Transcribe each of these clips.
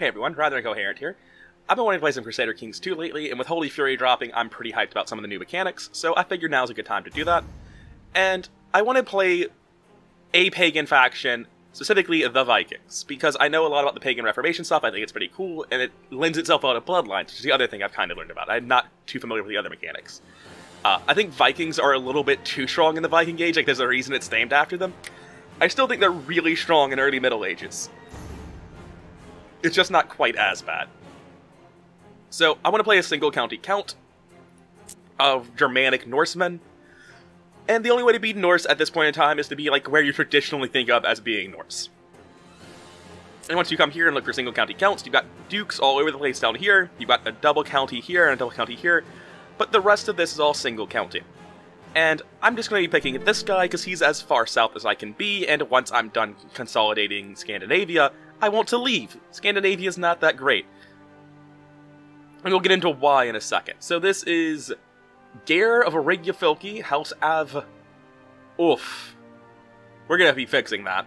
Hey everyone, Rather Incoherent here. I've been wanting to play some Crusader Kings 2 lately, and with Holy Fury dropping, I'm pretty hyped about some of the new mechanics, so I figured now's a good time to do that. And I want to play a pagan faction, specifically the Vikings, because I know a lot about the pagan Reformation stuff, I think it's pretty cool, and it lends itself well to Bloodlines, which is the other thing I've kind of learned about. I'm not too familiar with the other mechanics. I think Vikings are a little bit too strong in the Viking Age, like there's a reason it's named after them. I still think they're really strong in early Middle Ages. It's just not quite as bad. So, I want to play a single county count of Germanic Norsemen, and the only way to be Norse at this point in time is to be like where you traditionally think of as being Norse. And once you come here and look for single county counts, you've got dukes all over the place down here, you've got a double county here and a double county here, but the rest of this is all single county. And I'm just going to be picking this guy because he's as far south as I can be, and once I'm done consolidating Scandinavia, I want to leave. Scandinavia's not that great. And we'll get into why in a second. So this is Geir of Regiafylke, House Av. Oof. We're going to be fixing that.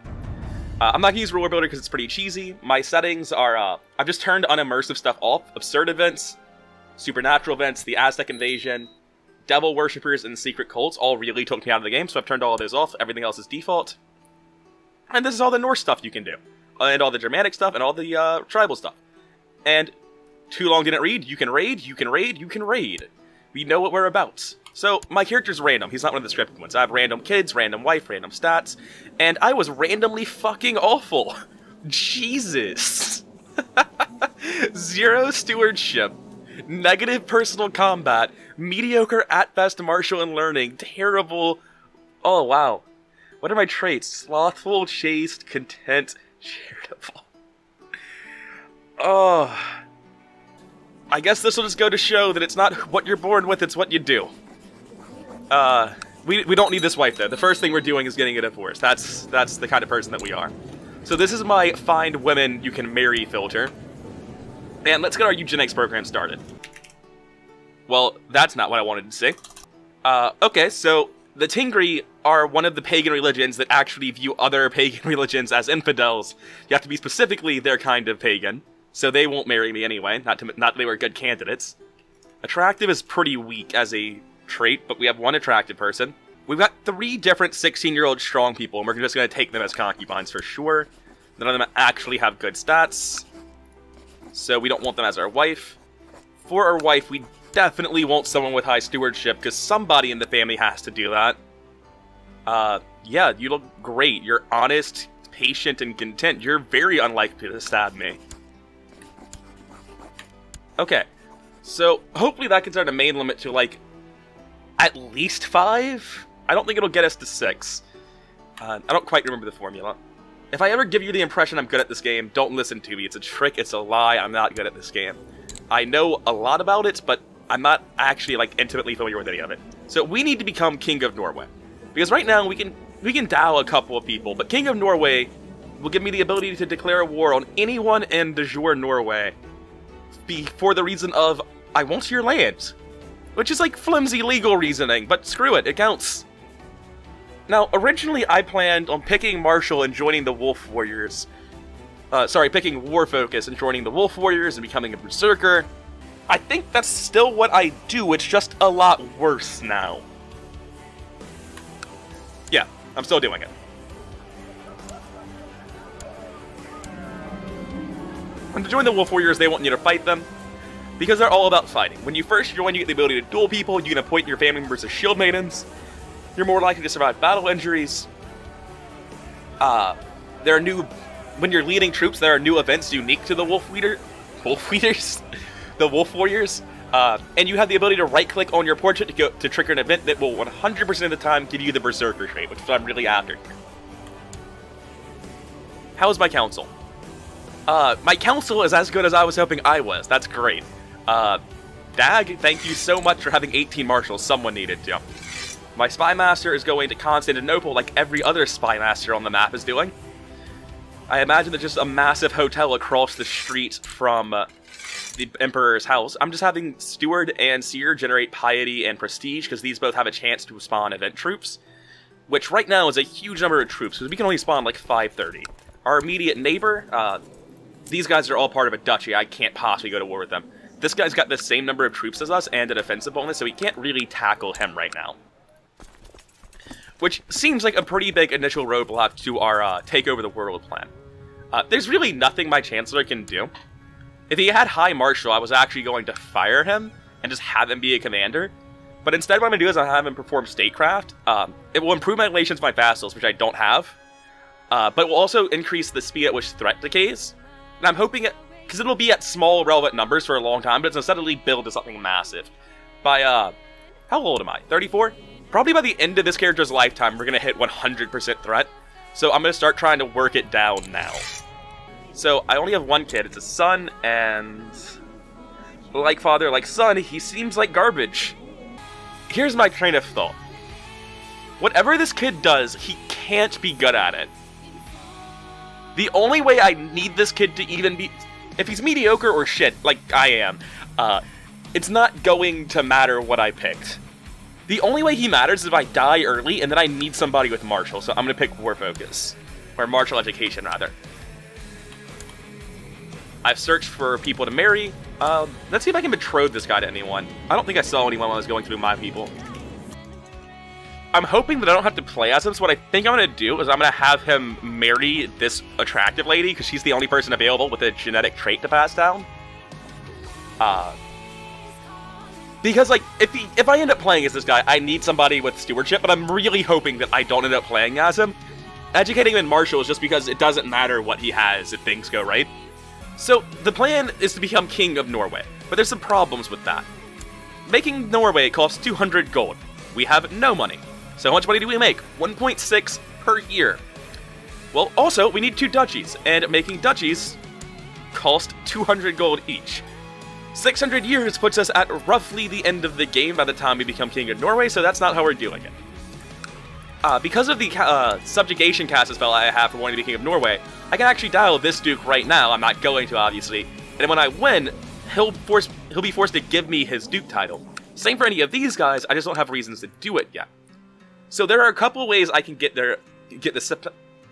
I'm not going to use Ruler Builder because it's pretty cheesy. My settings are, I've just turned unimmersive stuff off. Absurd events, supernatural events, the Aztec invasion, devil worshippers, and secret cults all really took me out of the game, so I've turned all of those off. Everything else is default. And this is all the Norse stuff you can do. And all the Germanic stuff, and all the tribal stuff. And too long didn't read, you can raid, you can raid, you can raid. We know what we're about. So, my character's random, he's not one of the scripted ones. I have random kids, random wife, random stats, and I was randomly fucking awful. Jesus. 0 stewardship, negative personal combat, mediocre at best martial and learning, terrible... Oh, wow. What are my traits? Slothful, chaste, content, charitable. Oh... I guess this will just go to show that it's not what you're born with, it's what you do. We don't need this wife, though. The first thing we're doing is getting a divorce. That's the kind of person that we are. So this is my find women you can marry filter. And let's get our eugenics program started. Well, that's not what I wanted to say. Okay, so the Tingri are one of the pagan religions that actually view other pagan religions as infidels. You have to be specifically their kind of pagan. So they won't marry me anyway, not that they were good candidates. Attractive is pretty weak as a trait, but we have one attractive person. We've got 3 different 16-year-old strong people, and we're just going to take them as concubines for sure. None of them actually have good stats, so we don't want them as our wife. For our wife, we definitely want someone with high stewardship, because somebody in the family has to do that. Yeah, you look great. You're honest, patient, and content. You're very unlikely to stab me. Okay, so hopefully that gets our main limit to, like, at least 5? I don't think it'll get us to 6. I don't quite remember the formula. If I ever give you the impression I'm good at this game, don't listen to me. It's a trick, it's a lie, I'm not good at this game. I know a lot about it, but I'm not actually, like, intimately familiar with any of it. So we need to become King of Norway. Because right now, we can dow a couple of people, but King of Norway will give me the ability to declare a war on anyone in de jure Norway. For the reason of, I want your land. Which is like flimsy legal reasoning, but screw it, it counts. Now, originally I planned on picking Marshall and joining the Wolf Warriors. Picking War Focus and joining the Wolf Warriors and becoming a Berserker. I think that's still what I do, it's just a lot worse now. Yeah, I'm still doing it. And to join the Wolf Warriors, they want you to fight them, because they're all about fighting. When you first join, you get the ability to duel people, you can appoint your family members as shield maidens, you're more likely to survive battle injuries. When you're leading troops, there are new events unique to the the Wolf Warriors, and you have the ability to right-click on your portrait to trigger an event that will 100% of the time give you the Berserker trait, which is what I'm really after. How is my council? My council is as good as I was hoping I was. That's great. Dag, thank you so much for having 18 marshals. Someone needed to. My spy master is going to Constantinople like every other spy master on the map is doing. I imagine there's just a massive hotel across the street from the Emperor's house. I'm just having Steward and Seer generate piety and prestige because these both have a chance to spawn event troops. which right now is a huge number of troops, because we can only spawn like 530. Our immediate neighbor, these guys are all part of a duchy. I can't possibly go to war with them. This guy's got the same number of troops as us and a defensive bonus, so we can't really tackle him right now. Which seems like a pretty big initial roadblock to our take over the world plan. There's really nothing my Chancellor can do. If he had High Marshal, I was actually going to fire him and just have him be a commander. But instead what I'm going to do is I'll have him perform statecraft. It will improve my relations with my vassals, which I don't have. But it will also increase the speed at which threat decays. And I'm hoping it, because it'll be at small relevant numbers for a long time, but it's going to suddenly build to something massive. By, how old am I? 34? Probably by the end of this character's lifetime, we're going to hit 100% threat. So I'm going to start trying to work it down now. So I only have one kid. It's a son, and like father, like son, he seems like garbage. Here's my train of thought. Whatever this kid does, he can't be good at it. The only way I need this kid to even be... If he's mediocre or shit, like I am, it's not going to matter what I picked. The only way he matters is if I die early, and then I need somebody with martial, so I'm going to pick War Focus. Or martial education, rather. I've searched for people to marry. Let's see if I can betroth this guy to anyone. I don't think I saw anyone when I was going through my people. I'm hoping that I don't have to play as him, so what I think I'm going to do is I'm going to have him marry this attractive lady, because she's the only person available with a genetic trait to pass down. Because, like, if I end up playing as this guy, I need somebody with stewardship, but I'm really hoping that I don't end up playing as him. Educating him in martial is just because it doesn't matter what he has if things go right. So, the plan is to become King of Norway, but there's some problems with that. Making Norway costs 200 gold. We have no money. So how much money do we make? 1.6 per year. Well, also, we need 2 duchies, and making duchies cost 200 gold each. 600 years puts us at roughly the end of the game by the time we become King of Norway, so that's not how we're doing it. Because of the subjugation cast spell I have for wanting to be King of Norway, I can actually dial this duke right now. I'm not going to, obviously. And when I win, he'll be forced to give me his duke title. Same for any of these guys, I just don't have reasons to do it yet. So there are a couple ways I can get this.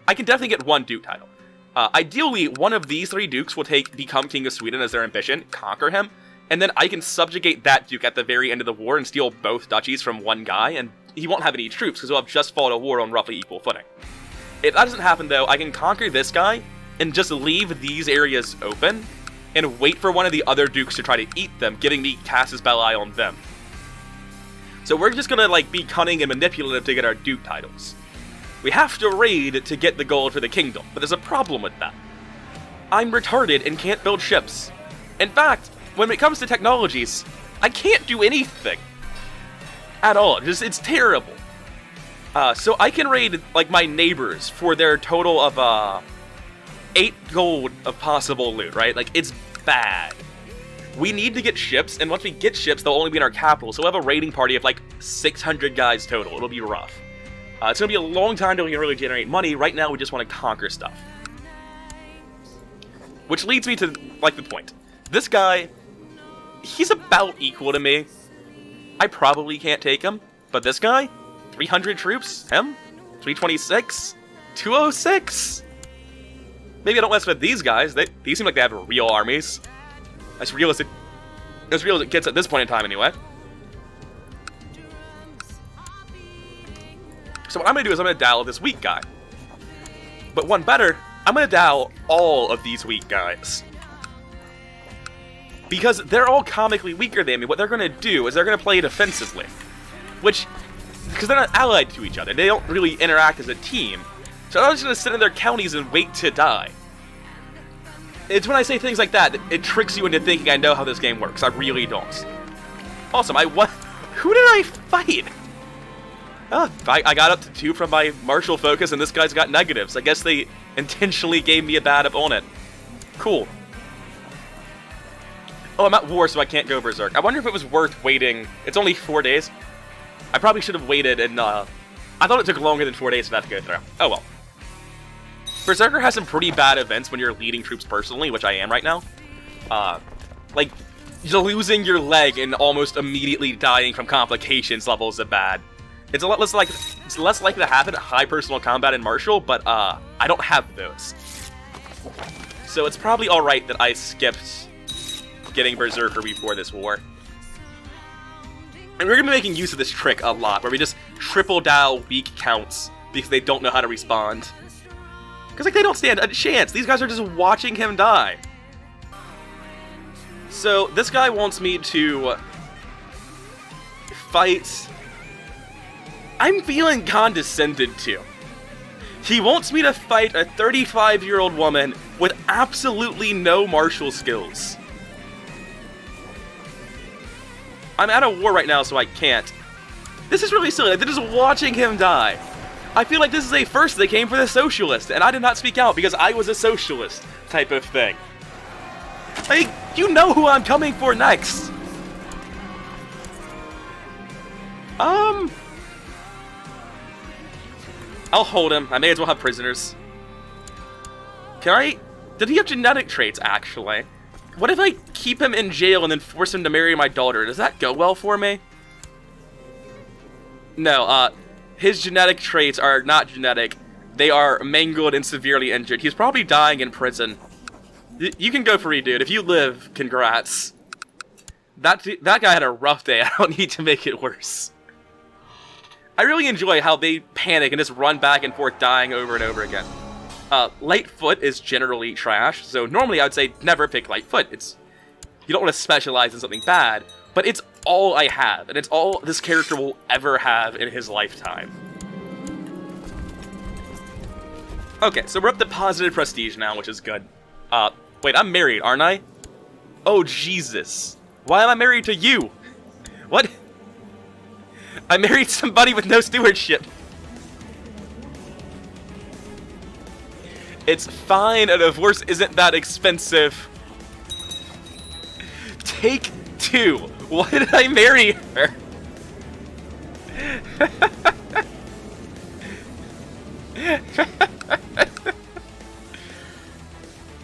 I can definitely get one duke title. Ideally, one of these 3 dukes will become King of Sweden as their ambition, conquer him, and then I can subjugate that duke at the very end of the war and steal both duchies from one guy, and he won't have any troops because he'll have just fought a war on roughly equal footing. If that doesn't happen, though, I can conquer this guy and just leave these areas open and wait for one of the other dukes to try to eat them, giving me Casus Belli on them. So we're just gonna, like, be cunning and manipulative to get our duke titles. We have to raid to get the gold for the kingdom, but there's a problem with that. I'm retarded and can't build ships. In fact, when it comes to technologies, I can't do anything. At all. It's terrible. So I can raid, like, my neighbors for their total of, 8 gold of possible loot, right? Like, it's bad. We need to get ships, and once we get ships, they'll only be in our capital, so we'll have a raiding party of, like, 600 guys total. It'll be rough. It's going to be a long time till we can really generate money. Right now, we just want to conquer stuff. Which leads me to, like, the point. This guy, he's about equal to me. I probably can't take him, but this guy, 300 troops, him, 326, 206. Maybe I don't mess with these guys. These seem like they have real armies. As real as it gets at this point in time, anyway. So what I'm going to do is I'm going to dial this weak guy. But one better, I'm going to dial all of these weak guys. Because they're all comically weaker than me, what they're going to do is they're going to play defensively. Which, because they're not allied to each other, they don't really interact as a team. So I'm just going to sit in their counties and wait to die. It's when I say things like that, it tricks you into thinking I know how this game works. I really don't. Awesome, I won. Who did I fight? Oh, I got up to 2 from my martial focus, and this guy's got negatives. I guess they intentionally gave me a bad opponent. Cool. Oh, I'm at war, so I can't go Berserk. I wonder if it was worth waiting. It's only 4 days. I probably should have waited, and I thought it took longer than 4 days for that to go through. Oh well. Berserker has some pretty bad events when you're leading troops personally, which I am right now. Like, losing your leg and almost immediately dying from complications levels of bad. It's a lot less it's less likely to happen at high personal combat and martial, but I don't have those. So it's probably alright that I skipped getting Berserker before this war. And we're going to be making use of this trick a lot, where we just triple dial weak counts because they don't know how to respond. Because, like, they don't stand a chance. These guys are just watching him die. So, this guy wants me to fight... I'm feeling condescended to. He wants me to fight a 35-year-old woman with absolutely no martial skills. I'm at a war right now, so I can't. This is really silly. They're just watching him die. I feel like this is a first they came for the socialist, and I did not speak out because I was a socialist type of thing. Like, you know who I'm coming for next. I'll hold him. I may as well have prisoners. Can I... Did he have genetic traits, actually? What if I keep him in jail and then force him to marry my daughter? Does that go well for me? No, his genetic traits are not genetic. They are mangled and severely injured. He's probably dying in prison. You can go free, dude. If you live, congrats. That guy had a rough day. I don't need to make it worse. I really enjoy how they panic and just run back and forth dying over and over again. Light foot is generally trash, so normally I would say never pick light foot. You don't want to specialize in something bad, but it's all I have, and it's all this character will ever have in his lifetime. Okay, so we're up to positive prestige now, which is good. Wait, I'm married, aren't I? Oh, Jesus. Why am I married to you? What? I married somebody with no stewardship. It's fine, a divorce isn't that expensive. Take 2. Why did I marry her?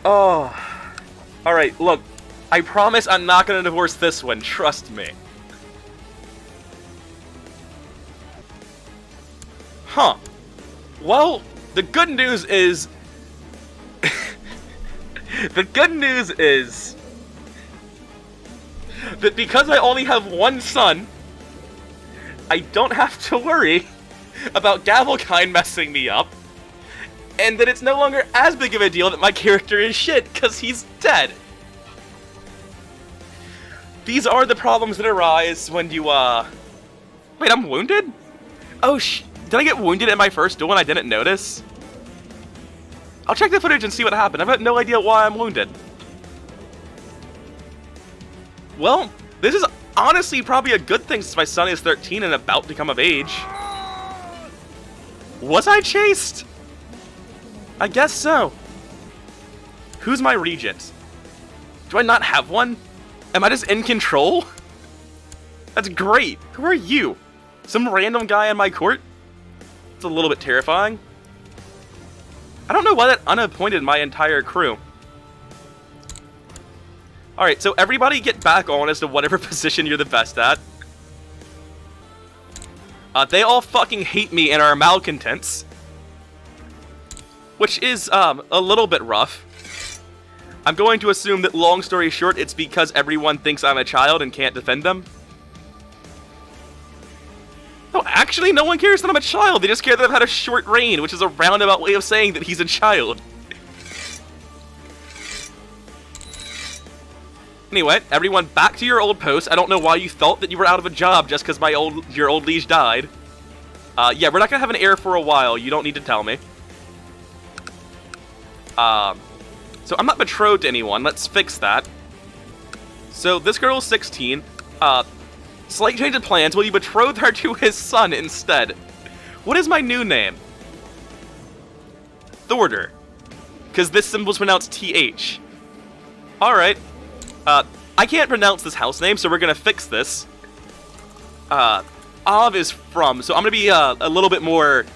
Oh. Alright, look. I promise I'm not gonna divorce this one, trust me. Huh. Well, the good news is... the good news is... that because I only have one son, I don't have to worry about Gavelkind messing me up, and that it's no longer as big of a deal that my character is shit, because he's dead. These are the problems that arise when you, Wait, I'm wounded? Oh, did I get wounded in my first duel and I didn't notice? I'll check the footage and see what happened. I've got no idea why I'm wounded. Well, this is honestly probably a good thing since my son is 13 and about to come of age. Was I chased? I guess so. Who's my regent? Do I not have one? Am I just in control? That's great. Who are you? Some random guy in my court? It's a little bit terrifying. I don't know why that unappointed my entire crew. Alright, so everybody get back on as to whatever position you're the best at. They all fucking hate me and are malcontents. Which is, a little bit rough. I'm going to assume that, long story short, it's because everyone thinks I'm a child and can't defend them. No, actually, no one cares that I'm a child. They just care that I've had a short reign, which is a roundabout way of saying that he's a child. Anyway, everyone back to your old posts. I don't know why you thought that you were out of a job just because your old liege died. Yeah, we're not gonna have an heir for a while. You don't need to tell me. So I'm not betrothed to anyone. Let's fix that. So this girl's 16. Slight change of plans. Will you betroth her to his son instead? What is my new name? Thorder. Because this symbol's pronounced TH. Alright. I can't pronounce this house name, so we're gonna fix this. Av is from, so I'm gonna be a little bit more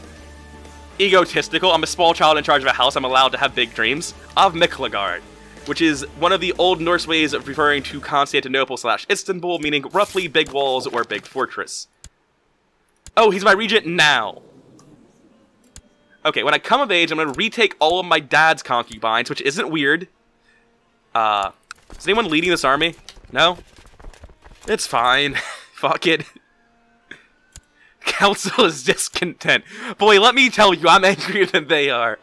egotistical. I'm a small child in charge of a house. I'm allowed to have big dreams. Av Miklagard, which is one of the old Norse ways of referring to Constantinople / Istanbul, meaning roughly big walls or big fortress. Oh, he's my regent now. Okay, when I come of age, I'm going to retake all of my dad's concubines, which isn't weird. Is anyone leading this army? No? It's fine. Fuck it. Council is discontent. Boy, let me tell you, I'm angrier than they are.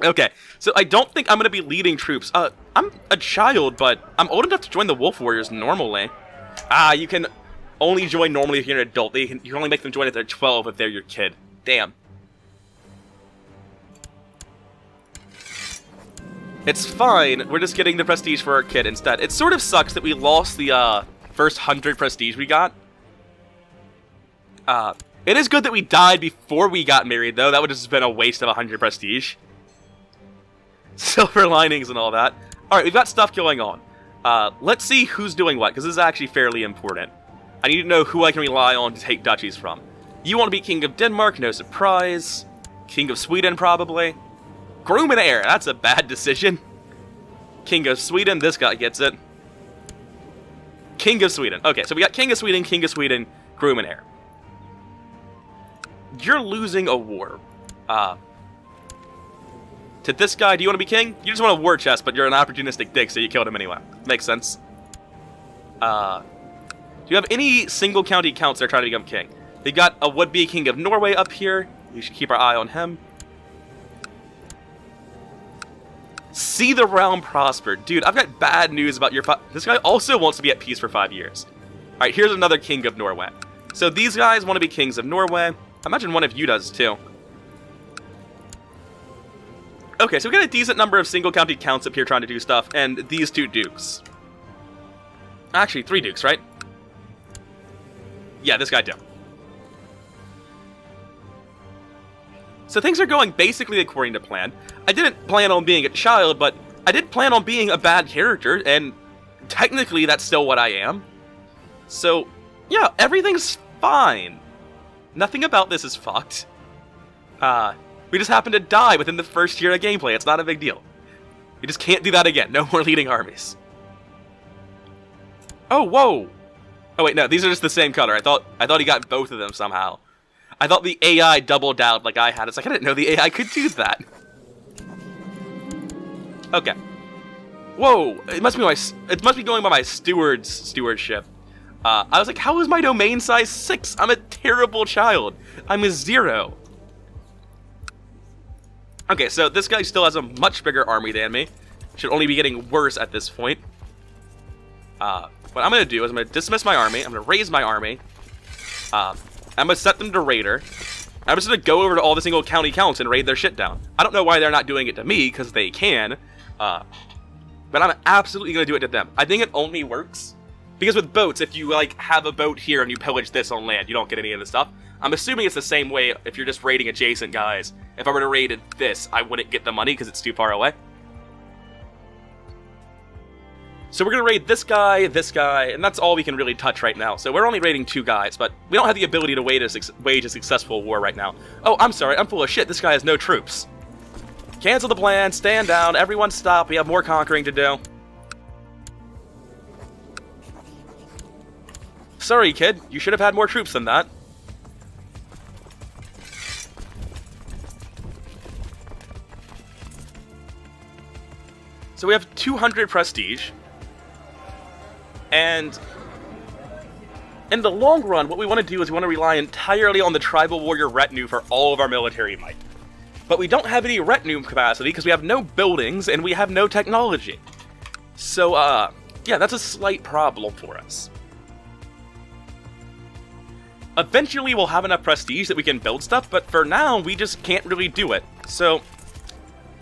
Okay, so I don't think I'm going to be leading troops. I'm a child, but I'm old enough to join the Wolf Warriors normally. You can only join normally if you're an adult. You can only make them join if they're 12 if they're your kid. Damn. It's fine, we're just getting the prestige for our kid instead. It sort of sucks that we lost the first 100 prestige we got. It is good that we died before we got married, though. That would have just been a waste of 100 prestige. Silver linings and all that. Alright, we've got stuff going on. Let's see who's doing what, because this is actually fairly important. I need to know who I can rely on to take duchies from. You want to be King of Denmark, no surprise. King of Sweden, probably. Groom and heir, that's a bad decision. King of Sweden, this guy gets it. King of Sweden. Okay, so we got King of Sweden, groom and heir. You're losing a war. To this guy, do you want to be king? You just want a war chest, but you're an opportunistic dick, so you killed him anyway. Makes sense. Do you have any single county counts that are trying to become king? They got a would-be king of Norway up here. We should keep our eye on him. See the realm prosper. Dude, I've got bad news about your... This guy also wants to be at peace for 5 years. Alright, here's another king of Norway. So these guys want to be kings of Norway. I imagine one of you does, too. Okay, so we got a decent number of single county counts up here trying to do stuff, and these 2 dukes. Actually, 3 dukes, right? Yeah, this guy too. So things are going basically according to plan. I didn't plan on being a child, but I did plan on being a bad character, and technically that's still what I am. So, yeah, everything's fine. Nothing about this is fucked. We just happened to die within the first year of gameplay. It's not a big deal. We just can't do that again. No more leading armies. Oh, whoa! Oh wait, no, these are just the same color. I thought he got both of them somehow. I thought the AI doubled out like I had. It's like, I didn't know the AI could do that. Okay. Whoa! It must be going by my stewardship. I was like, how is my domain size 6? I'm a terrible child. I'm a 0. Okay, so this guy still has a much bigger army than me. Should only be getting worse at this point. What I'm going to do is I'm going to dismiss my army. I'm going to raise my army. I'm going to set them to raider. I'm just going to go over to all the single county counts and raid their shit down. I don't know why they're not doing it to me, because they can. But I'm absolutely going to do it to them. I think it only works because with boats, if you like have a boat here and you pillage this on land, you don't get any of this stuff. I'm assuming it's the same way if you're just raiding adjacent guys. If I were to raid this, I wouldn't get the money because it's too far away. So we're going to raid this guy, and that's all we can really touch right now. So we're only raiding 2 guys, but we don't have the ability to wage a successful war right now. Oh, I'm sorry, I'm full of shit. This guy has no troops. Cancel the plan, stand down, everyone stop. We have more conquering to do. Sorry, kid. You should have had more troops than that. So we have 200 prestige. And in the long run, what we want to do is we want to rely entirely on the tribal warrior retinue for all of our military might. But we don't have any retinue capacity because we have no buildings and we have no technology. So, yeah, that's a slight problem for us. Eventually we'll have enough prestige that we can build stuff, but for now, we just can't really do it. So,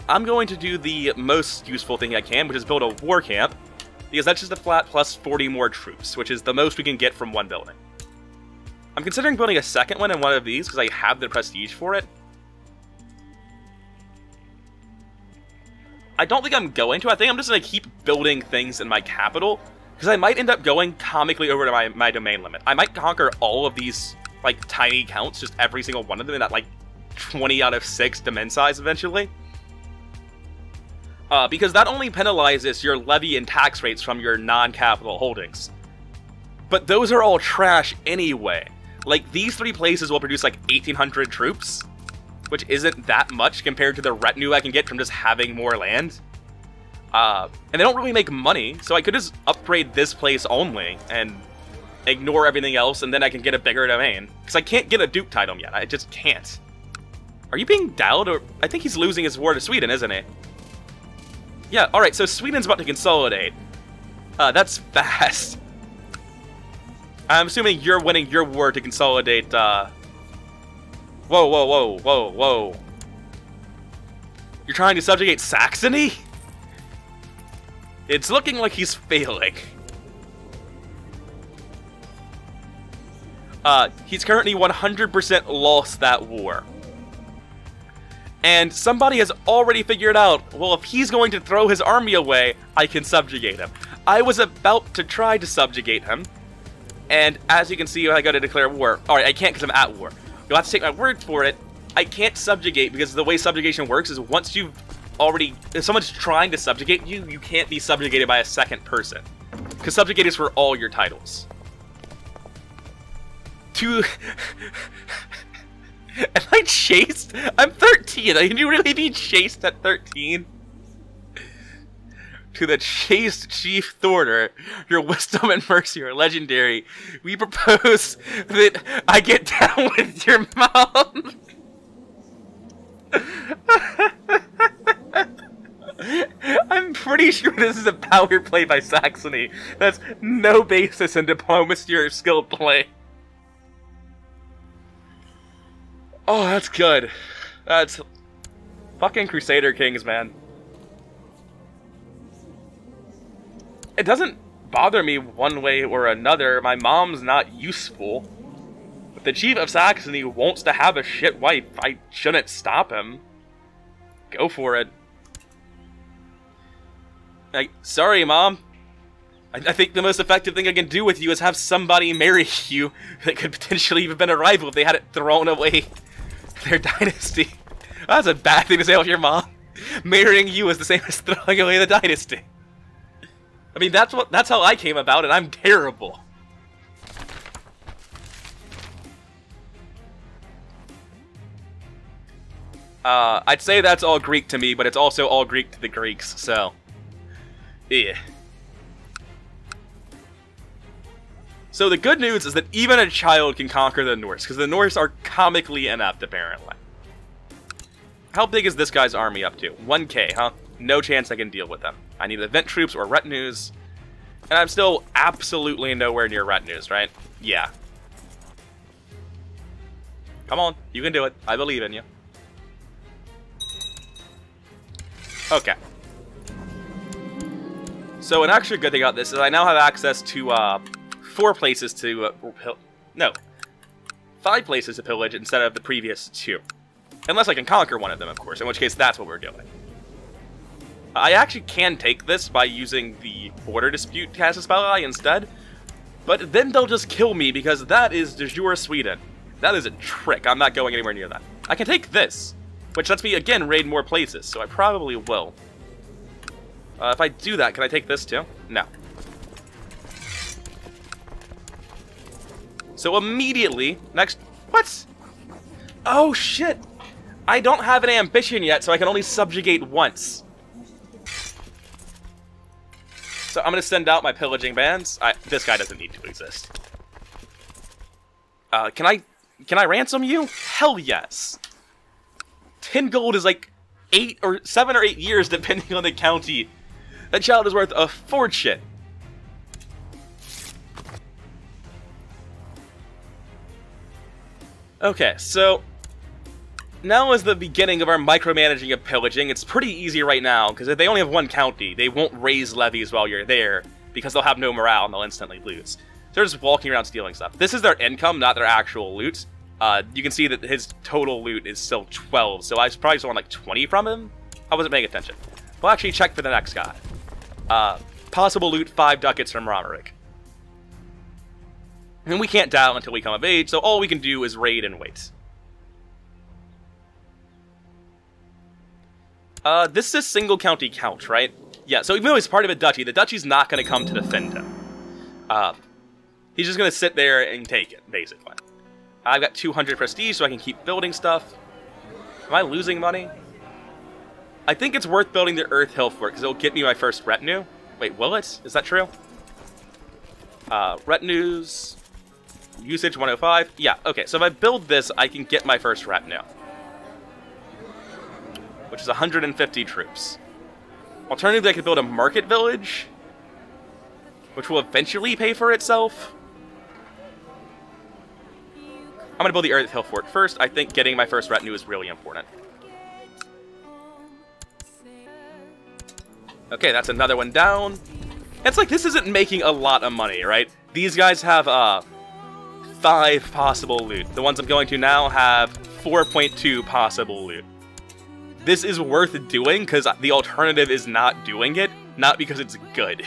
I'm going to do the most useful thing I can, which is build a war camp. Because that's just a flat plus 40 more troops, which is the most we can get from one building. I'm considering building a second one in one of these, because I have the prestige for it. I don't think I'm going to. I think I'm just going to keep building things in my capital, because I might end up going comically over to my domain limit. I might conquer all of these, like, tiny counts, just every single one of them in that, like, 20 out of 6 domain size eventually. Because that only penalizes your levy and tax rates from your non-capital holdings. But those are all trash anyway. Like, these 3 places will produce like 1,800 troops, which isn't that much compared to the retinue I can get from just having more land. And they don't really make money, so I could just upgrade this place only and ignore everything else, and then I can get a bigger domain. Because I can't get a Duke title yet. I just can't. Are you being dowed? Or I think he's losing his war to Sweden, isn't he? Yeah, alright, so Sweden's about to consolidate. That's fast. I'm assuming you're winning your war to consolidate, Whoa, whoa, whoa, whoa, whoa. You're trying to subjugate Saxony? It's looking like he's failing. He's currently 100% lost that war. And somebody has already figured out, well, if he's going to throw his army away, I can subjugate him. I was about to try to subjugate him, and as you can see, I got to declare war. Alright, I can't because I'm at war. You'll have to take my word for it. I can't subjugate because the way subjugation works is once you've already... If someone's trying to subjugate you, you can't be subjugated by a second person. Because subjugate is for all your titles. Am I chased? I'm 13. Can you really be chased at 13? To the chaste chief Thorder, your wisdom and mercy are legendary. We propose that I get down with your mom. I'm pretty sure this is a power play by Saxony. That's no basis in diplomacy or skilled play. Oh, that's good. That's fucking Crusader Kings, man. It doesn't bother me one way or another. My mom's not useful. If the Chief of Saxony wants to have a shit wife, I shouldn't stop him. Go for it. Sorry, Mom. I think the most effective thing I can do with you is have somebody marry you that could potentially have been a rival if they hadn't thrown away their dynasty. That's a bad thing to say with your mom. Marrying you is the same as throwing away the dynasty. I mean, that's how I came about, and I'm terrible. I'd say that's all Greek to me, but it's also all Greek to the Greeks, so... Yeah. So the good news is that even a child can conquer the Norse, because the Norse are comically inept, apparently. How big is this guy's army up to? 1k, huh? No chance I can deal with them. I need event troops or retinues, and I'm still absolutely nowhere near retinues, right? Yeah. Come on, you can do it. I believe in you. Okay. So an actually good thing about this is I now have access to 4 places to no, 5 places to pillage instead of the previous 2. Unless I can conquer one of them, of course, in which case that's what we're doing. I actually can take this by using the border dispute cast a spell ally instead, but then they'll just kill me because that is de jure Sweden. That is a trick. I'm not going anywhere near that. I can take this, which lets me again raid more places, so I probably will. If I do that, can I take this too? No. So immediately, next... What? Oh, shit! I don't have an ambition yet, so I can only subjugate once. So I'm gonna send out my pillaging bands. This guy doesn't need to exist. Can I ransom you? Hell yes! 10 gold is like 7 or 8 years, depending on the county. That child is worth a fortune. Okay, so now is the beginning of our micromanaging of pillaging. It's pretty easy right now, because if they only have 1 county, they won't raise levies while you're there, because they'll have no morale and they'll instantly lose. So they're just walking around stealing stuff. This is their income, not their actual loot. You can see that his total loot is still 12, so I probably just want like 20 from him? I wasn't paying attention. We'll actually check for the next guy. Possible loot, 5 ducats from Romerick. And we can't dial until we come of age, so all we can do is raid and wait. This is single county count, right? Yeah, so even though he's part of a duchy, the duchy's not going to come to defend him. He's just going to sit there and take it, basically. I've got 200 prestige, so I can keep building stuff. Am I losing money? I think it's worth building the Earth Hill Fort, because it'll get me my first retinue. Wait, will it? Is that true? Retinues... Usage 105. Yeah, okay, so if I build this, I can get my first retinue. Which is 150 troops. Alternatively, I could build a market village, which will eventually pay for itself. I'm going to build the Earth Hill Fort first. I think getting my first retinue is really important. Okay, that's another one down. It's like, this isn't making a lot of money, right? These guys have 5 possible loot. The ones I'm going to now have 4.2 possible loot. This is worth doing because the alternative is not doing it, not because it's good.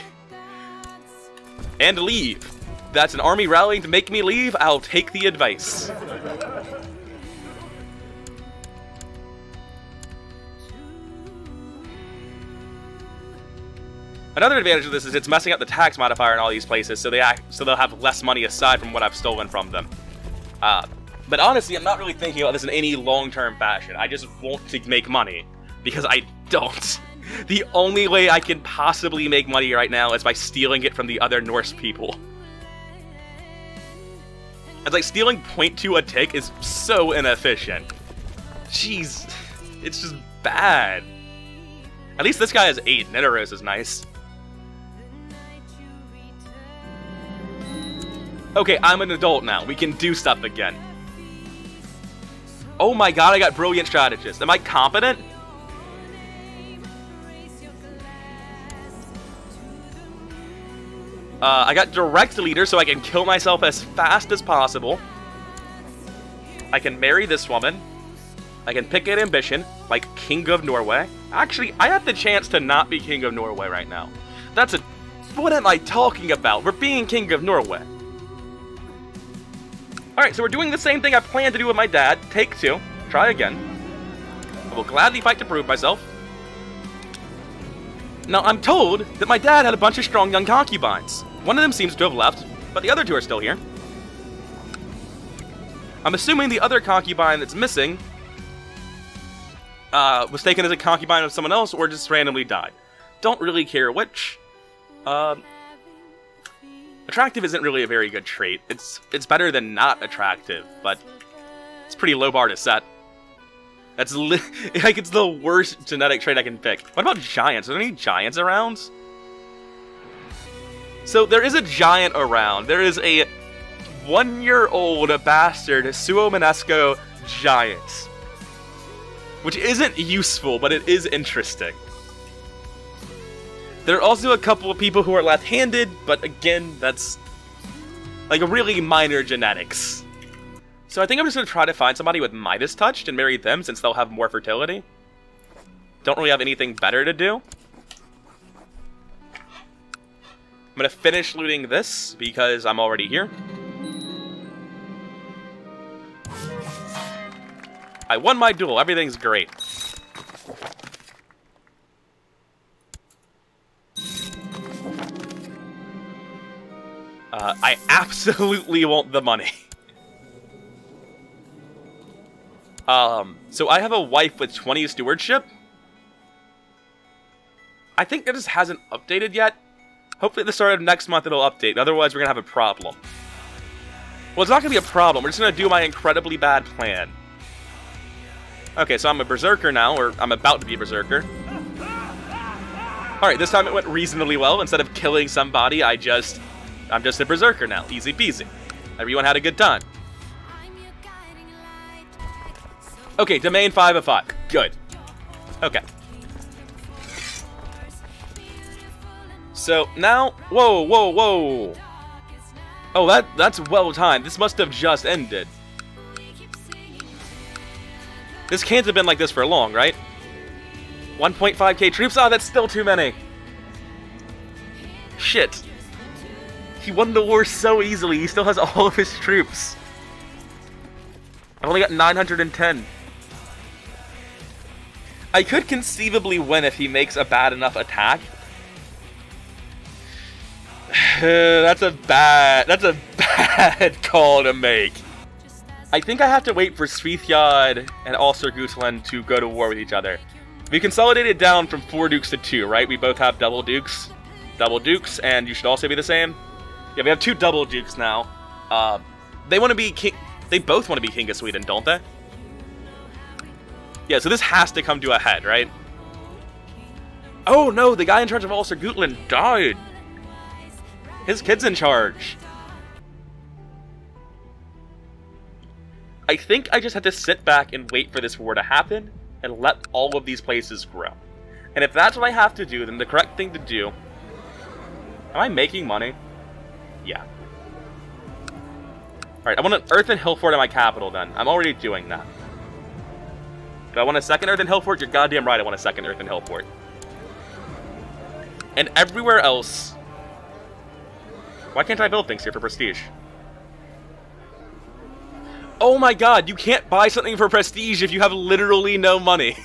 And leave. That's an army rallying to make me leave. I'll take the advice. Another advantage of this is it's messing up the tax modifier in all these places, so they'll have less money aside from what I've stolen from them. But honestly, I'm not really thinking about this in any long-term fashion. I just want to make money, because I don't. The only way I can possibly make money right now is by stealing it from the other Norse people. It's like, stealing 0.2 a tick is so inefficient. Jeez, it's just bad. At least this guy has 8, Nidaros is nice. Okay, I'm an adult now. We can do stuff again. Oh my god, I got brilliant strategist. Am I competent? I got direct leader, so I can kill myself as fast as possible. I can marry this woman. I can pick an ambition, like King of Norway. Actually, I have the chance to not be King of Norway right now. That's a... What am I talking about? We're being King of Norway. Alright, so we're doing the same thing I planned to do with my dad. Take 2. Try again. I will gladly fight to prove myself. Now, I'm told that my dad had a bunch of strong young concubines. One of them seems to have left, but the other 2 are still here. I'm assuming the other concubine that's missing was taken as a concubine of someone else or just randomly died. Don't really care which. Attractive isn't really a very good trait. It's better than not attractive, but it's a pretty low bar to set. That's like, it's the worst genetic trait I can pick. What about giants? Are there any giants around? So there is a giant around. There is a 1-year-old bastard Suomonesco giant. Which isn't useful, but it is interesting. There are also a couple of people who are left-handed, but again, that's like a really minor genetics. So I think I'm just going to try to find somebody with Midas touched and marry them since they'll have more fertility. Don't really have anything better to do. I'm going to finish looting this because I'm already here. I won my duel. Everything's great. I absolutely want the money. So I have a wife with 20 stewardship. I think it just hasn't updated yet. Hopefully at the start of next month it'll update, otherwise we're gonna have a problem. Well, it's not gonna be a problem, we're just gonna do my incredibly bad plan. Okay, so I'm a berserker now, or I'm about to be a berserker. Alright, this time it went reasonably well. Instead of killing somebody, I'm just a berserker now. Easy peasy. Everyone had a good time. Okay, domain 5 of 5. Good. Okay. So now, whoa, whoa, whoa. Oh, that's well timed. This must have just ended. This can't have been like this for long, right? 1.5k troops? Oh, that's still too many. Shit. He won the war so easily. He still has all of his troops. I've only got 910. I could conceivably win if he makes a bad enough attack. That's a bad call to make. I think I have to wait for Svithjod and Ulster Gutland to go to war with each other. We consolidated down from 4 dukes to 2, right? We both have double dukes. Double dukes, and you should also be the same. Yeah, we have 2 double dukes now. They want to be king. They both want to be king of Sweden, don't they? Yeah, so this has to come to a head, right? Oh no, the guy in charge of Ulster Gutland died. His kid's in charge. I think I just have to sit back and wait for this war to happen and let all of these places grow. And if that's what I have to do, then the correct thing to do... Am I making money? Yeah. Alright, I want an earthen hill fort in my capital then. I'm already doing that. Do I want a second earthen hill fort? You're goddamn right I want a second earthen hill fort. And everywhere else... Why can't I build things here for prestige? Oh my god, you can't buy something for prestige if you have literally no money.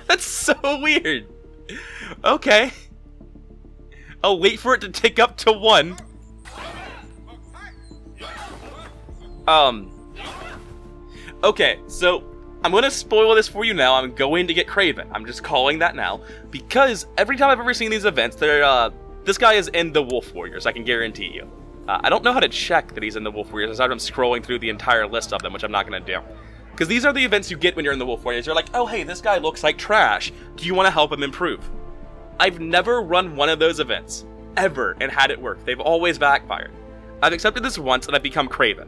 That's so weird. Okay. I'll wait for it to tick up to 1. Okay, so I'm going to spoil this for you now. I'm going to get Craven. I'm just calling that now. Because every time I've ever seen these events, this guy is in the Wolf Warriors, I can guarantee you. I don't know how to check that he's in the Wolf Warriors aside from scrolling through the entire list of them, which I'm not going to do. Because these are the events you get when you're in the Wolf Warriors. You're like, oh hey, this guy looks like trash. Do you want to help him improve? I've never run one of those events, ever, and had it work. They've always backfired. I've accepted this once, and I've become Craven.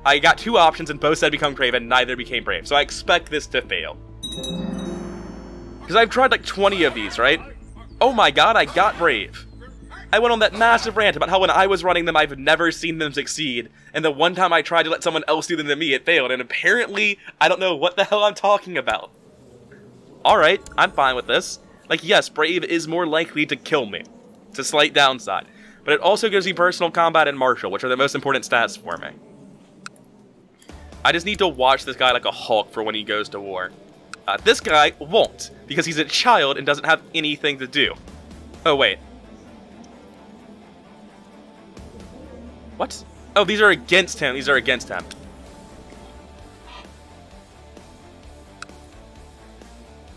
I got 2 options, and both said become Craven, neither became Brave. So I expect this to fail. Because I've tried like 20 of these, right? Oh my god, I got Brave. I went on that massive rant about how when I was running them, I've never seen them succeed. And the one time I tried to let someone else do them to me, it failed. And apparently, I don't know what the hell I'm talking about. Alright, I'm fine with this. Like, yes, Brave is more likely to kill me. It's a slight downside. But it also gives me personal combat and martial, which are the most important stats for me. I just need to watch this guy like a hawk for when he goes to war. This guy won't, because he's a child and doesn't have anything to do. Oh, wait. What? Oh, these are against him. These are against him.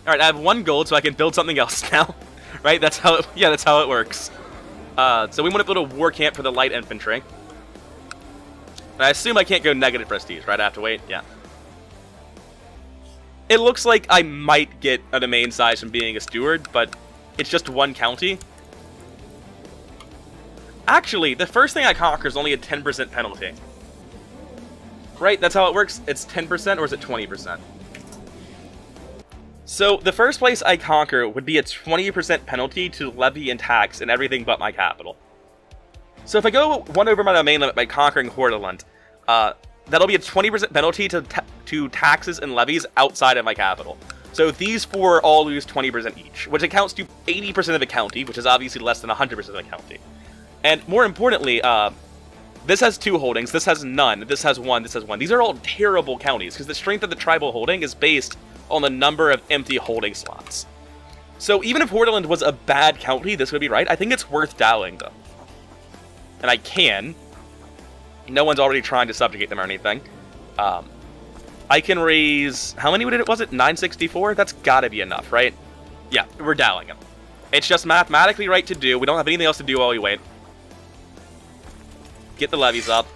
Alright, I have 1 gold, so I can build something else now. Right? That's how it, yeah, that's how it works. So we want to build a war camp for the light infantry. And I assume I can't go negative prestige, right? I have to wait? Yeah. It looks like I might get a domain size from being a steward, but it's just 1 county. Actually, the first thing I conquer is only a 10% penalty. Right? That's how it works? It's 10% or is it 20%? So, the first place I conquer would be a 20% penalty to levy and tax in everything but my capital. So if I go 1 over my domain limit by conquering Hordaland, that'll be a 20% penalty to taxes and levies outside of my capital. So these 4 all lose 20% each, which accounts to 80% of the county, which is obviously less than 100% of the county. And more importantly, this has 2 holdings, this has none, this has 1, this has 1. These are all terrible counties, because the strength of the tribal holding is based on the number of empty holding slots. So even if Hordaland was a bad county, this would be right. I think it's worth dowling them. And I can. No one's already trying to subjugate them or anything. I can raise... How many was it? 964? That's gotta be enough, right? Yeah, we're dowling them. It's just mathematically right to do. We don't have anything else to do while we wait. Get the levies up.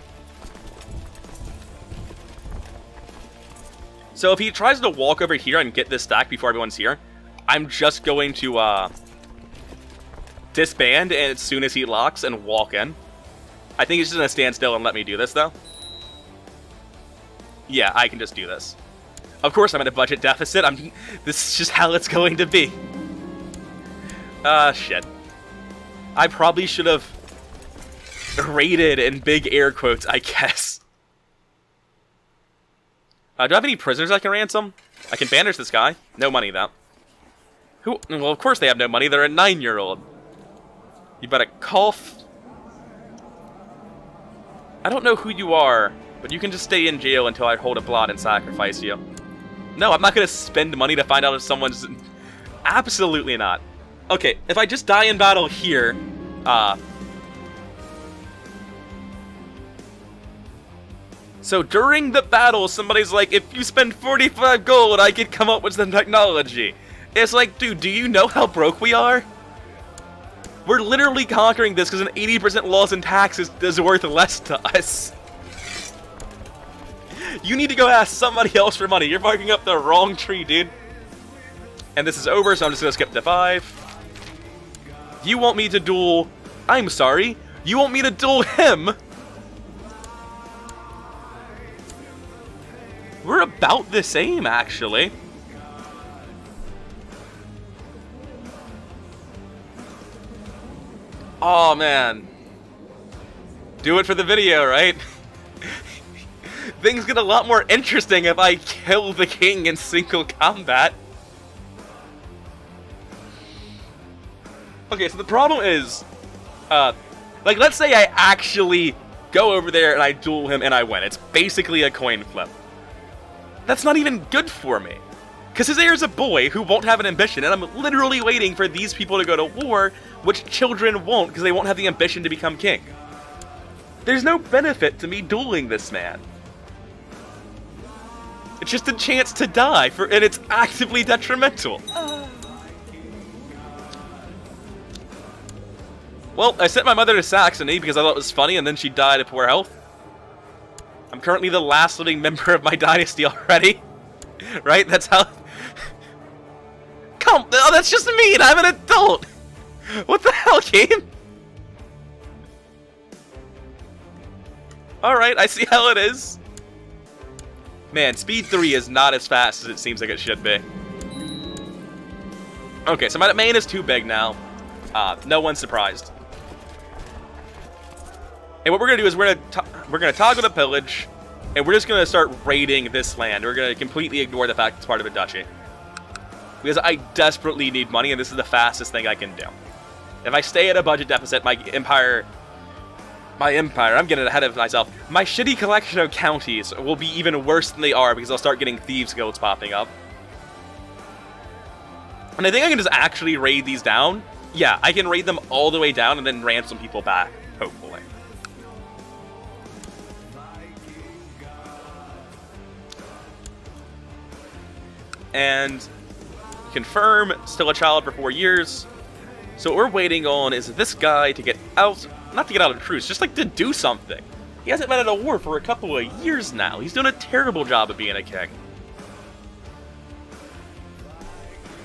So if he tries to walk over here and get this stack before everyone's here, I'm just going to disband and as soon as he locks and walk in. I think he's just going to stand still and let me do this, though. Yeah, I can just do this. Of course I'm in a budget deficit. This is just how it's going to be. Shit. I probably should have raided in big air quotes, I guess. Do I have any prisoners I can ransom? I can banish this guy. No money, though. Who? Well, of course they have no money. They're a 9-year-old. You better cough. I don't know who you are, but you can just stay in jail until I hold a blot and sacrifice you. No, I'm not going to spend money to find out if someone's... Absolutely not. Okay, if I just die in battle here, So during the battle, somebody's like, if you spend 45 gold, I could come up with some technology. It's like, dude, do you know how broke we are? We're literally conquering this because an 80% loss in taxes is worth less to us. You need to go ask somebody else for money. You're barking up the wrong tree, dude. And this is over, so I'm just going to skip to 5. You want me to duel... I'm sorry. You want me to duel him? We're about the same, actually. Oh, man. Do it for the video, right? Things get a lot more interesting if I kill the king in single combat. Okay, so the problem is, like, let's say I actually go over there and I duel him and I win. It's basically a coin flip. That's not even good for me. Because his heir is a boy who won't have an ambition, and I'm literally waiting for these people to go to war, which children won't because they won't have the ambition to become king. There's no benefit to me dueling this man. It's just a chance to die, and it's actively detrimental. Well, I sent my mother to Saxony because I thought it was funny, and then she died of poor health. I'm currently the last living member of my dynasty already. Right? That's how... Come, oh, that's just me, and I'm an adult! What the hell, game? Alright, I see how it is. Man, speed 3 is not as fast as it seems like it should be. Okay, so my main is too big now. No one's surprised. And what we're gonna do is we're gonna toggle the pillage, and we're just gonna start raiding this land. We're gonna completely ignore the fact it's part of a duchy, because I desperately need money, and this is the fastest thing I can do. If I stay at a budget deficit, my empire, I'm getting ahead of myself. My shitty collection of counties will be even worse than they are because I'll start getting thieves guilds popping up. And I think I can just actually raid these down. Yeah, I can raid them all the way down and then ransom people back, hopefully. And confirm, still a child for 4 years. So what we're waiting on is this guy to get out, not to get out of truce, just like to do something. He hasn't been at a war for a couple of years now. He's doing a terrible job of being a king.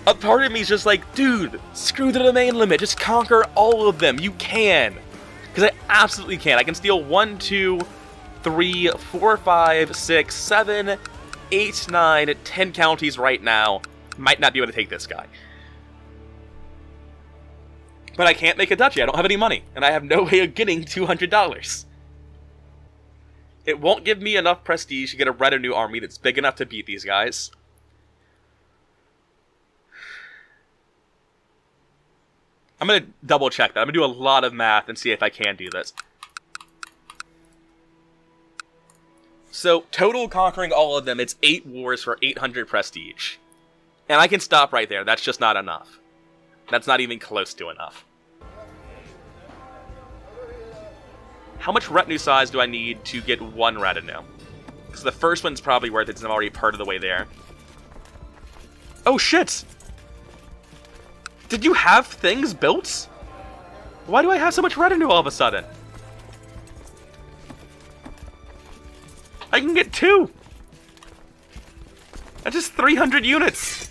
A part of me is just like, dude, screw the domain limit, just conquer all of them. You can. Because I absolutely can. I can steal 1, 2, 3, 4, 5, 6, 7, 8, 9, 10 counties right now. Might not be able to take this guy. But I can't make a duchy. I don't have any money. And I have no way of getting $200. It won't give me enough prestige to get a retinue army that's big enough to beat these guys. I'm going to double check that. I'm going to do a lot of math and see if I can do this. So, total conquering all of them, it's 8 wars for 800 prestige. And I can stop right there. That's just not enough. That's not even close to enough. How much retinue size do I need to get 1 retinue? Because the first one's probably worth it since I'm already part of the way there. Oh shit! Did you have things built? Why do I have so much retinue all of a sudden? I can get 2! That's just 300 units!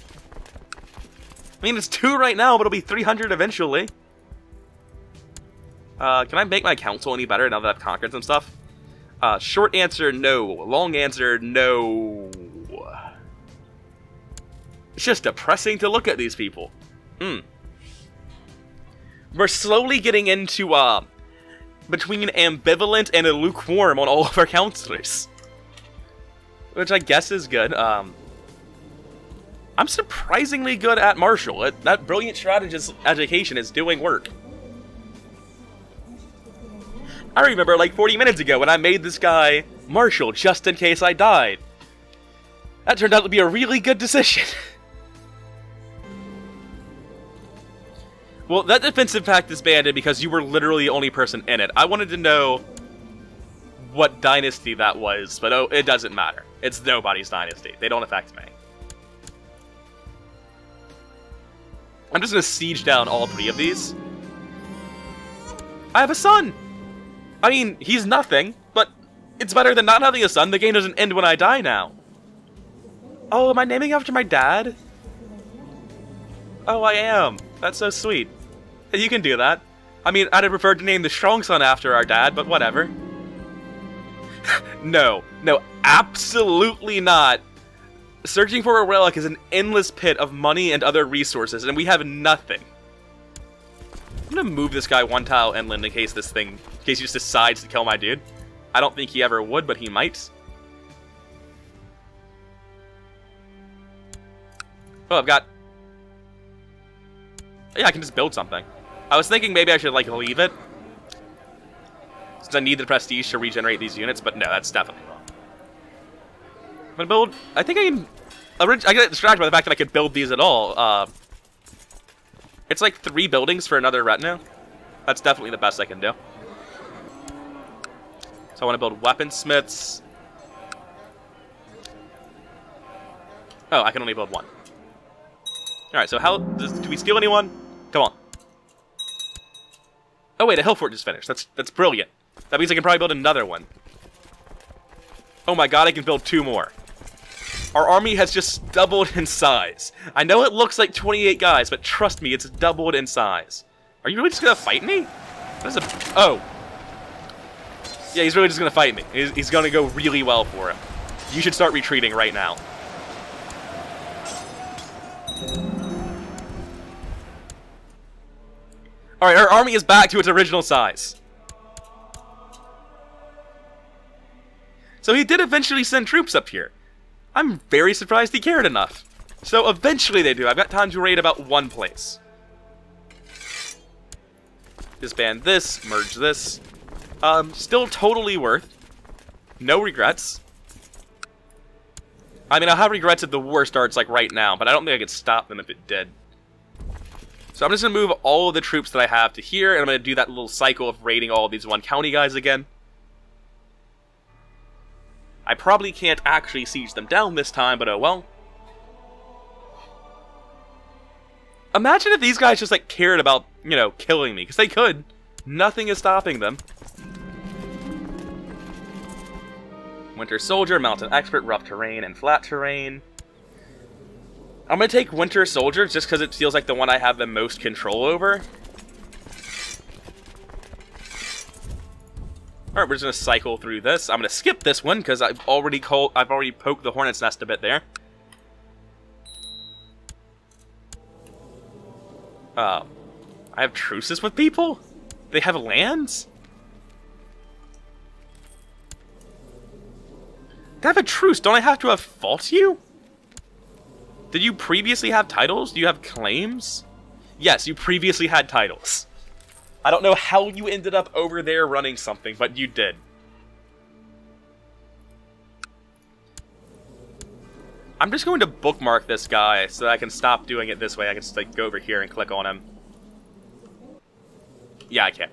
I mean, it's 2 right now, but it'll be 300 eventually. Can I make my council any better now that I've conquered some stuff? Short answer, no. Long answer, no. It's just depressing to look at these people. We're slowly getting into, between ambivalent and a lukewarm on all of our counselors. Which I guess is good. I'm surprisingly good at martial. That brilliant strategist education is doing work. I remember like 40 minutes ago when I made this guy martial just in case I died. That turned out to be a really good decision. Well, that defensive pact disbanded because you were literally the only person in it. I wanted to know what dynasty that was, but oh, it doesn't matter. It's nobody's dynasty. They don't affect me. I'm just gonna siege down all 3 of these. I have a son! I mean, he's nothing, but it's better than not having a son. The game doesn't end when I die now. Oh, am I naming after my dad? Oh, I am. That's so sweet. You can do that. I mean, I'd have preferred to name the strong son after our dad, but whatever. No, absolutely not. Searching for a relic is an endless pit of money and other resources, and we have nothing. I'm gonna move this guy 1 tile inland in case he just decides to kill my dude. I don't think he ever would, but he might. Oh, I've got... Yeah, I can just build something. I was thinking maybe I should, like, leave it, since I need the prestige to regenerate these units, but no, that's definitely wrong. I'm gonna build... I think I can... I get distracted by the fact that I could build these at all. It's like 3 buildings for another retinue. That's definitely the best I can do. So I want to build weaponsmiths. Oh, I can only build 1. Alright, so how... do we steal anyone? Come on. Oh wait, a hill fort just finished. That's brilliant. That means I can probably build another one. Oh my god, I can build 2 more. Our army has just doubled in size. I know it looks like 28 guys, but trust me, it's doubled in size. Are you really just gonna fight me? That's a... Oh. Yeah, he's really just gonna fight me. He's gonna go really well for him. You should start retreating right now. Alright, our army is back to its original size. So he did eventually send troops up here. I'm very surprised he cared enough. So eventually they do. I've got time to raid about 1 place. Disband this, merge this. Still totally worth. No regrets. I mean, I'll have regrets if the war starts like right now, but I don't think I could stop them if it did. So I'm just going to move all of the troops that I have to here, and I'm going to do that little cycle of raiding all of these 1 county guys again. I probably can't actually siege them down this time, but oh well. Imagine if these guys just, like, cared about, you know, killing me, because they could. Nothing is stopping them. Winter Soldier, Mountain Expert, Rough Terrain, and Flat Terrain. I'm going to take Winter Soldier just because it feels like the one I have the most control over. Alright, we're just going to cycle through this. I'm going to skip this one because I've already poked the hornet's nest a bit there. I have truces with people? They have lands? To have a truce, don't I have to have fought you? Did you previously have titles? Do you have claims? Yes, you previously had titles. I don't know how you ended up over there running something, but you did. I'm just going to bookmark this guy so that I can stop doing it this way. I can just like go over here and click on him. Yeah, I can.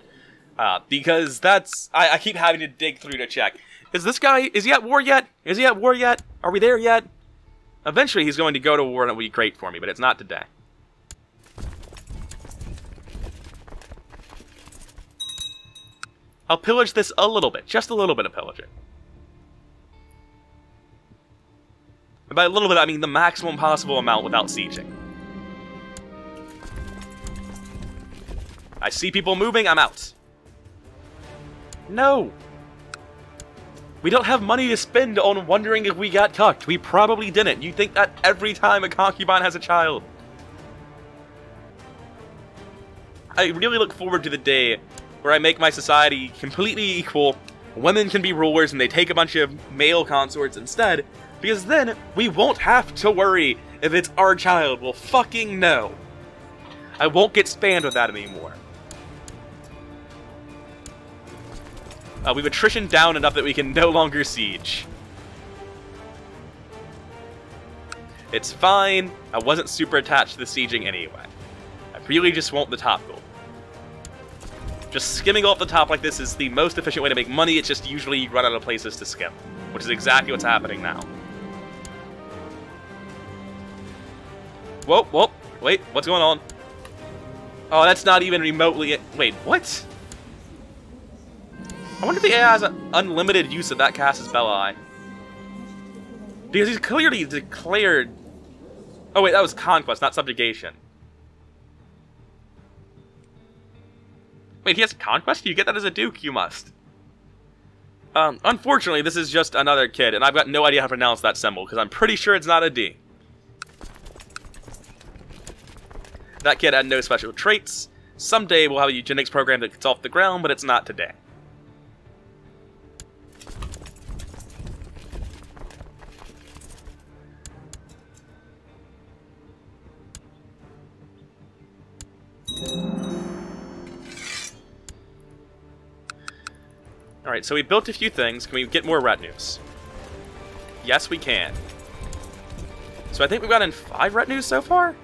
Because that's... I keep having to dig through to check. Is this guy... Is he at war yet? Is he at war yet? Are we there yet? Eventually he's going to go to war and it will be great for me, but it's not today. I'll pillage this a little bit. Just a little bit of pillaging. And by a little bit, I mean the maximum possible amount without sieging. I see people moving, I'm out. No! We don't have money to spend on wondering if we got cucked. We probably didn't. You think that every time a concubine has a child. I really look forward to the day where I make my society completely equal, women can be rulers, and they take a bunch of male consorts instead, because then we won't have to worry if it's our child. We'll fucking know. I won't get spammed with that anymore. We've attrition down enough that we can no longer siege. It's fine. I wasn't super attached to the sieging anyway. I really just want the top goal. Just skimming off the top like this is the most efficient way to make money. It's just usually you run out of places to skim, which is exactly what's happening now. Whoa, whoa, wait, what's going on? Oh, that's not even remotely... Wait, what? I wonder if the AI has an unlimited use of that cast as Belli. Because he's clearly declared... Oh wait, that was conquest, not subjugation. Wait, he has conquest? You get that as a duke? You must. Unfortunately, this is just another kid, and I've got no idea how to pronounce that symbol, because I'm pretty sure it's not a D. That kid had no special traits. Someday we'll have a eugenics program that gets off the ground, but it's not today. Alright, so we built a few things. Can we get more retinues? Yes, we can. So I think we've gotten 5 retinues so far?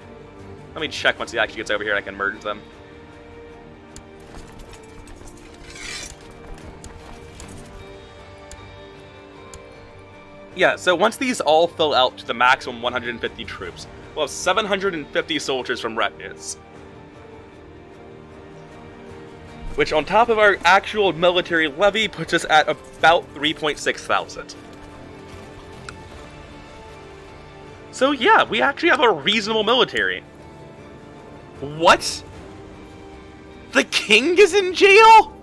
Let me check once he actually gets over here and I can merge them. Yeah, so once these all fill out to the maximum 150 troops, we'll have 750 soldiers from retinues. Which, on top of our actual military levy, puts us at about 3.6 thousand. So yeah, we actually have a reasonable military. What? The king is in jail?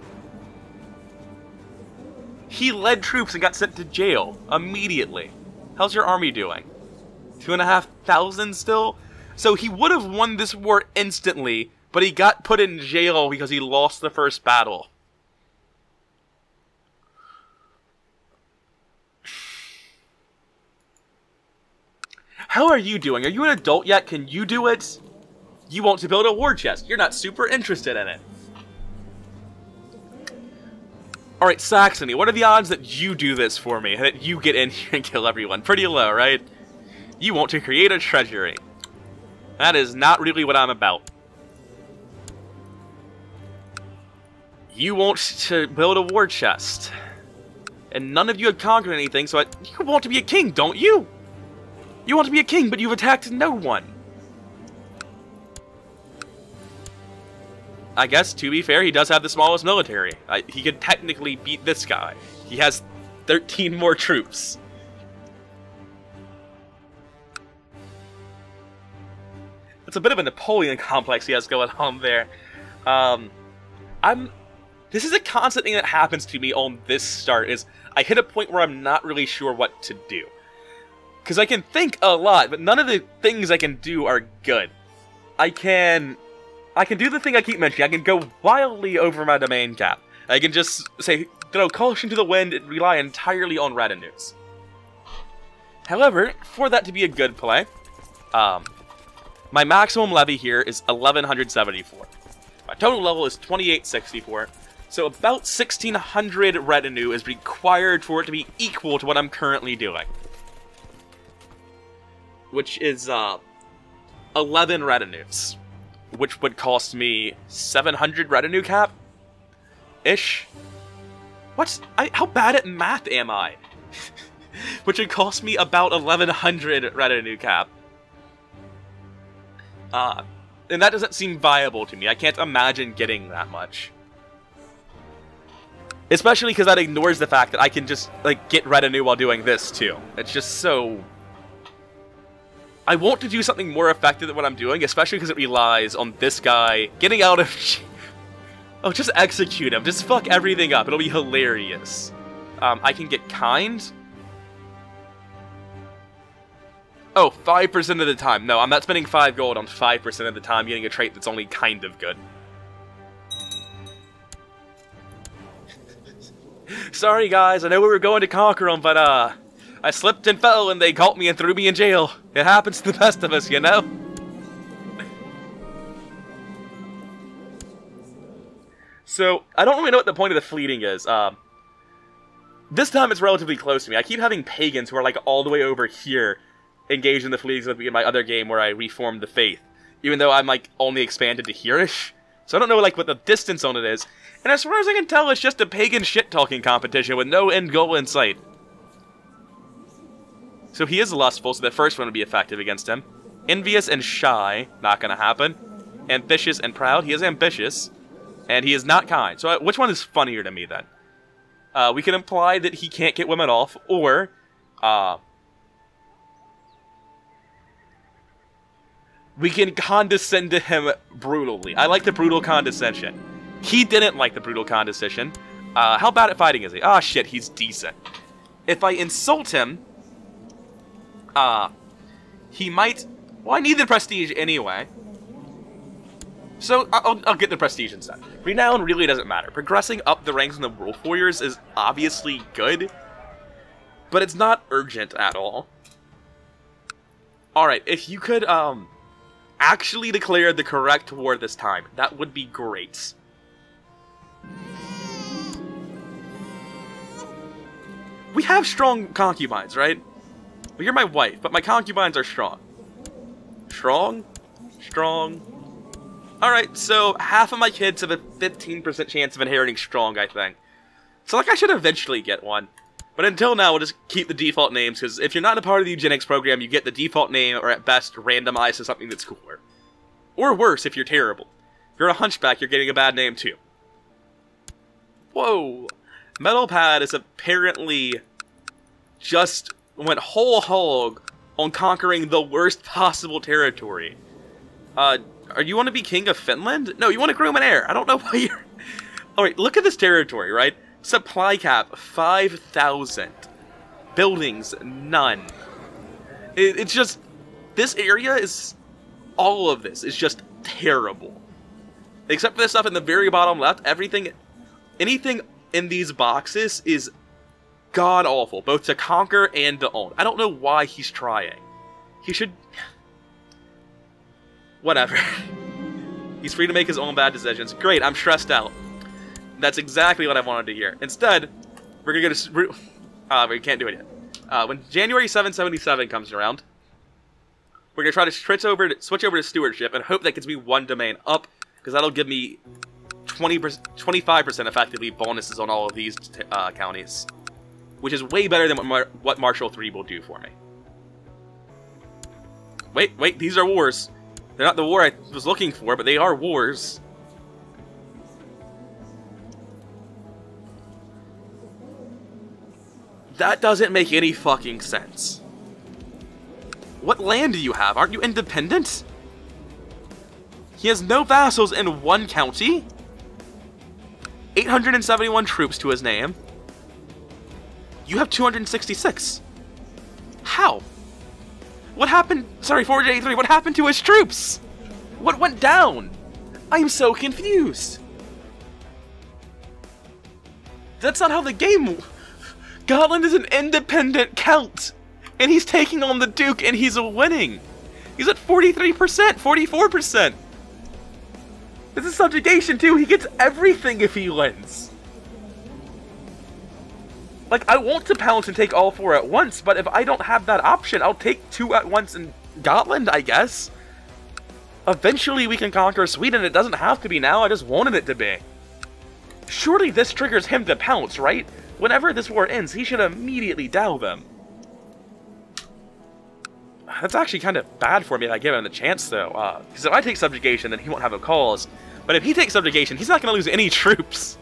He led troops and got sent to jail immediately. How's your army doing? 2,500 still? So he would have won this war instantly, but he got put in jail because he lost the first battle. How are you doing? Are you an adult yet? Can you do it? You want to build a war chest. You're not super interested in it. Alright, Saxony, what are the odds that you do this for me? That you get in here and kill everyone? Pretty low, right? You want to create a treasury. That is not really what I'm about. You want to build a war chest. And none of you have conquered anything, so you want to be a king, don't you? You want to be a king, but you've attacked no one. I guess, to be fair, he does have the smallest military. He could technically beat this guy. He has 13 more troops. It's a bit of a Napoleon complex he has going on there. This is a constant thing that happens to me on this start, is I hit a point where I'm not really sure what to do. Because I can think a lot, but none of the things I can do are good. I can do the thing I keep mentioning. I can go wildly over my domain cap. I can just say, throw caution to the wind and rely entirely on retinues. However, for that to be a good play, my maximum levy here is 1174. My total level is 2864. So about 1600 retinue is required for it to be equal to what I'm currently doing. Which is 11 retinues. Which would cost me 700 retinue cap-ish. How bad at math am I? Which would cost me about 1100 retinue cap. And that doesn't seem viable to me. I can't imagine getting that much. Especially because that ignores the fact that I can just, like, get retinue while doing this, too. It's just so... I want to do something more effective than what I'm doing, especially because it relies on this guy getting out of... Oh, just execute him. Just fuck everything up. It'll be hilarious. I can get kind. Oh, 5% of the time. No, I'm not spending 5 gold on 5% of the time getting a trait that's only kind of good. Sorry, guys. I know we were going to conquer them, but, I slipped and fell and they caught me and threw me in jail. It happens to the best of us, you know? So, I don't really know what the point of the fleeting is. This time it's relatively close to me. I keep having pagans who are like all the way over here engaged in the fleetings with me in my other game where I reformed the faith. Even though I'm like only expanded to here-ish. So I don't know, like, what the distance on it is. And as far as I can tell, it's just a pagan shit-talking competition with no end goal in sight. So he is lustful, so the first one would be effective against him. Envious and shy, not gonna happen. Ambitious and proud, he is ambitious. And he is not kind. So which one is funnier to me, then? We can imply that he can't get women off, or... we can condescend to him brutally. I like the brutal condescension. He didn't like the brutal condescension. How bad at fighting is he? Ah, shit, he's decent. If I insult him... he might... Well, I need the prestige anyway. So, I'll get the prestige instead. Renown really doesn't matter. Progressing up the ranks in the Wolf Warriors is obviously good, but it's not urgent at all. Alright, if you could, actually declare the correct war this time, that would be great. We have strong concubines, right? Well, you're my wife, but my concubines are strong. Strong? Strong. Alright, so half of my kids have a 15% chance of inheriting strong, I think. So, like, I should eventually get one. But until now, we'll just keep the default names, because if you're not a part of the eugenics program, you get the default name, or at best, randomized to something that's cooler. Or worse, if you're terrible. If you're a hunchback, you're getting a bad name, too. Whoa! Metal Pad is apparently just went whole hog on conquering the worst possible territory. Are you want to be king of Finland? No, you want to groom an heir. I don't know why you're... Alright, look at this territory, right? Supply cap, 5,000. Buildings, none. It's just... This area is... All of this is just terrible. Except for the stuff in the very bottom left, everything... Anything in these boxes is god-awful, both to conquer and to own. I don't know why he's trying. He should... Whatever. He's free to make his own bad decisions. Great, I'm stressed out. That's exactly what I wanted to hear. Instead, we're gonna go to... we can't do it yet. When January 777 comes around, we're gonna try to switch over to stewardship and hope that gets me one domain up, because that'll give me 25% effectively bonuses on all of these counties, which is way better than what Marshall 3 will do for me. Wait, these are wars. They're not the war I was looking for, but they are wars. That doesn't make any fucking sense. What land do you have? Aren't you independent? He has no vassals in one county. 871 troops to his name. You have 266. How? What happened? Sorry, 483. What happened to his troops? What went down? I'm so confused. That's not how the game... Scotland is an independent count, and he's taking on the Duke, and he's winning. He's at 43%, 44%. This is subjugation too. He gets everything if he wins. Like, I want to pounce and take all 4 at once, but if I don't have that option, I'll take 2 at once in Gotland, I guess. Eventually we can conquer Sweden. It doesn't have to be now. I just wanted it to be. Surely this triggers him to pounce, right? Whenever this war ends, he should immediately dow them. That's actually kind of bad for me that I give him the chance, though. Because if I take subjugation, then he won't have a cause. But if he takes subjugation, he's not going to lose any troops.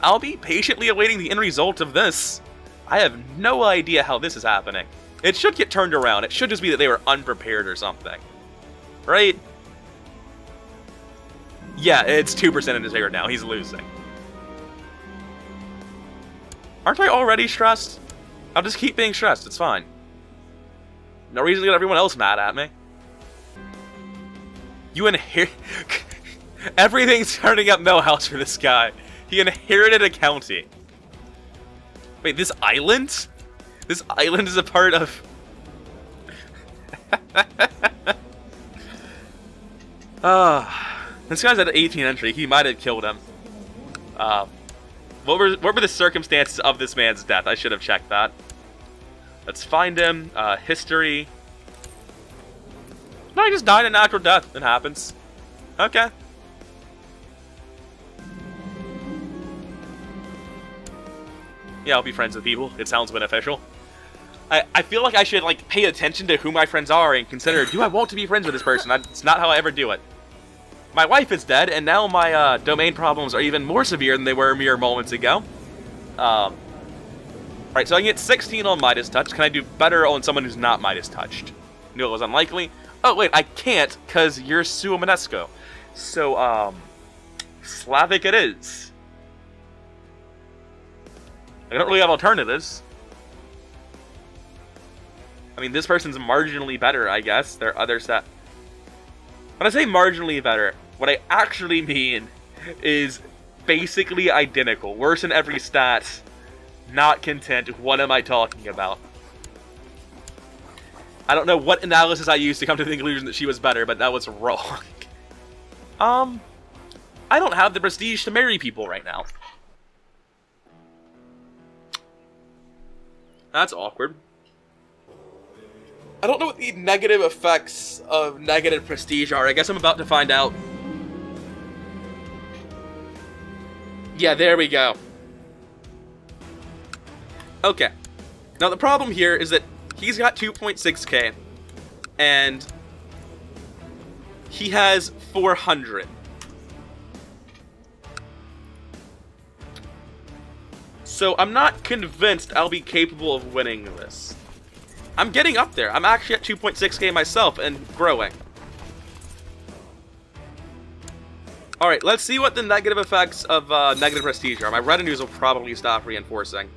I'll be patiently awaiting the end result of this. I have no idea how this is happening. It should get turned around. It should just be that they were unprepared or something. Right? Yeah, it's 2% in his favor now. He's losing. Aren't I already stressed? I'll just keep being stressed. It's fine. No reason to get everyone else mad at me. You inherit... Everything's turning up Millhouse for this guy. He inherited a county. Wait, this island? This island is a part of... This guy's at 18 entry. He might have killed him. What were the circumstances of this man's death? I should have checked that. Let's find him. History. No, he just died a natural death. It happens. Okay. Yeah, I'll be friends with people. It sounds beneficial. I feel like I should, like, pay attention to who my friends are and consider, do I want to be friends with this person? It's not how I ever do it. My wife is dead, and now my domain problems are even more severe than they were mere moments ago. Right, so I can get 16 on Midas Touch. Can I do better on someone who's not Midas Touched? Knew it was unlikely. Oh, wait, I can't, because you're Suomonesco. So, Slavic it is. I don't really have alternatives. I mean, this person's marginally better, I guess. Their other set. When I say marginally better, what I actually mean is basically identical. Worse in every stat. Not content. What am I talking about? I don't know what analysis I used to come to the conclusion that she was better, but that was wrong. I don't have the prestige to marry people right now. That's awkward. I don't know what the negative effects of negative prestige are. I guess I'm about to find out. Yeah, there we go. Okay. Now the problem here is that he's got 2.6k, and he has 400. So I'm not convinced I'll be capable of winning this. I'm getting up there. I'm actually at 2.6k myself and growing. Alright, let's see what the negative effects of negative prestige are. My retinues will probably stop reinforcing.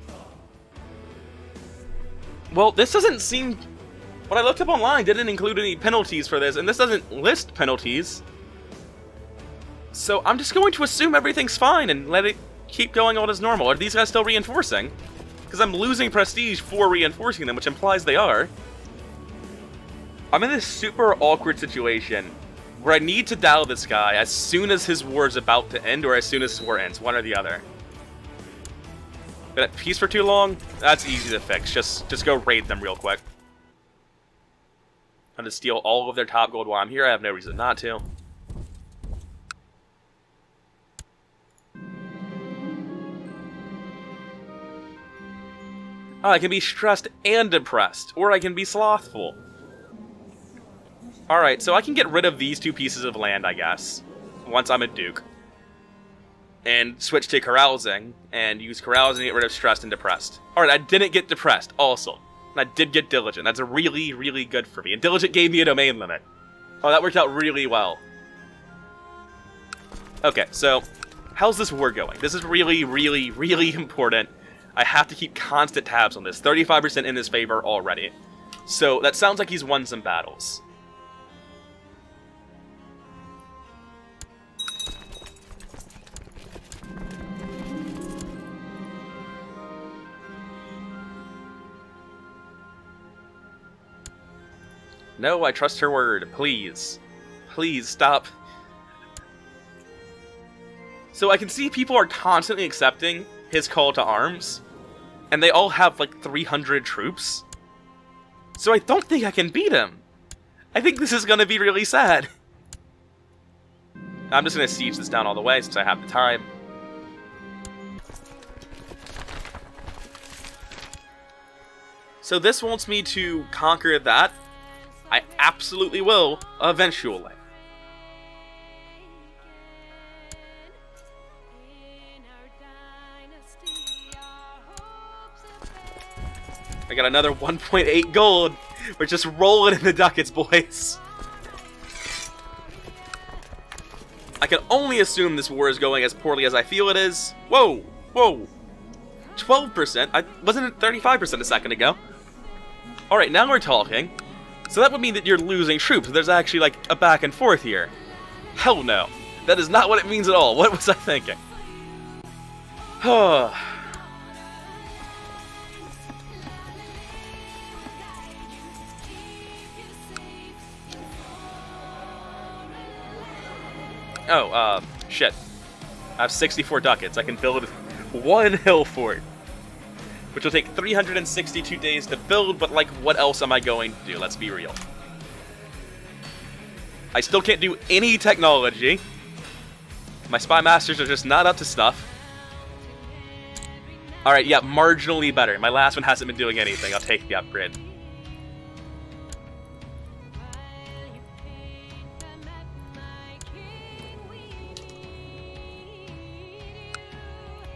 Well, this doesn't seem... What I looked up online didn't include any penalties for this, and this doesn't list penalties. So I'm just going to assume everything's fine and let it keep going on as normal. Are these guys still reinforcing? Because I'm losing prestige for reinforcing them, which implies they are. I'm in this super awkward situation where I need to Dow this guy as soon as his war is about to end, or as soon as his war ends, one or the other. Been at peace for too long? That's easy to fix. Just go raid them real quick. I'm gonna steal all of their top gold while I'm here. I have no reason not to. Oh, I can be stressed and depressed, or I can be slothful. Alright, so I can get rid of these two pieces of land, I guess, once I'm a duke. And switch to carousing, and use carousing to get rid of stressed and depressed. Alright, I didn't get depressed, also. And I did get diligent. That's really, really good for me. And diligent gave me a domain limit. Oh, that worked out really well. Okay, so, how's this war going? This is really, really, really important. I have to keep constant tabs on this. 35% in his favor already. So, that sounds like he's won some battles. No, I trust her word. Please. Please, stop. So I can see people are constantly accepting his call to arms, and they all have like 300 troops. So I don't think I can beat him. I think this is gonna be really sad. I'm just gonna siege this down all the way since I have the time. So this wants me to conquer that. I absolutely will, eventually. I got another 1.8 gold. We're just rolling in the ducats, boys. I can only assume this war is going as poorly as I feel it is. Whoa, whoa. 12%? Wasn't it 35% a second ago? Alright, now we're talking. So that would mean that you're losing troops. There's actually, like, a back and forth here. Hell no. That is not what it means at all. What was I thinking? Oh, shit. I have 64 ducats. I can build one hill fort, which will take 362 days to build, but, like, what else am I going to do? Let's be real. I still can't do any technology. My spy masters are just not up to snuff. Alright, yeah, marginally better. My last one hasn't been doing anything. I'll take the upgrade.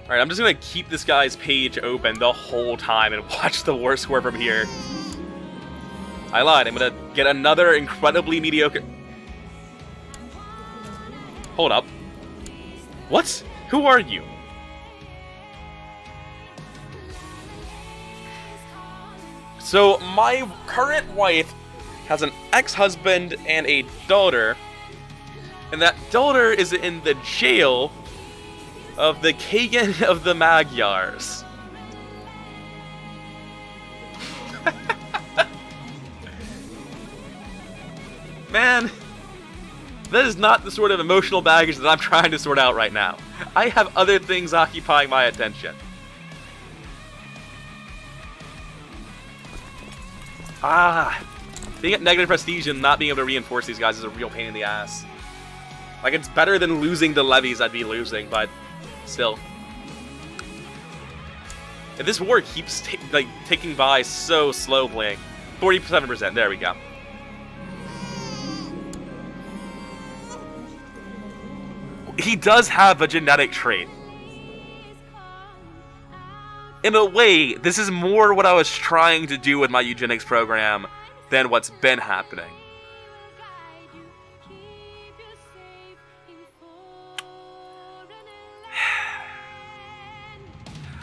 Alright, I'm just gonna keep this guy's page open the whole time and watch the war score from here. I lied, I'm gonna get another incredibly mediocre... Hold up. What? Who are you? So, my current wife has an ex-husband and a daughter, and that daughter is in the jail of the Kagan of the Magyars. Man, that is not the sort of emotional baggage that I'm trying to sort out right now. I have other things occupying my attention. Being at negative prestige and not being able to reinforce these guys is a real pain in the ass. Like, it's better than losing the levies I'd be losing, but still. If this war keeps ticking by so slowly, 47%, there we go. He does have a genetic trait. In a way, this is more what I was trying to do with my eugenics program than what's been happening.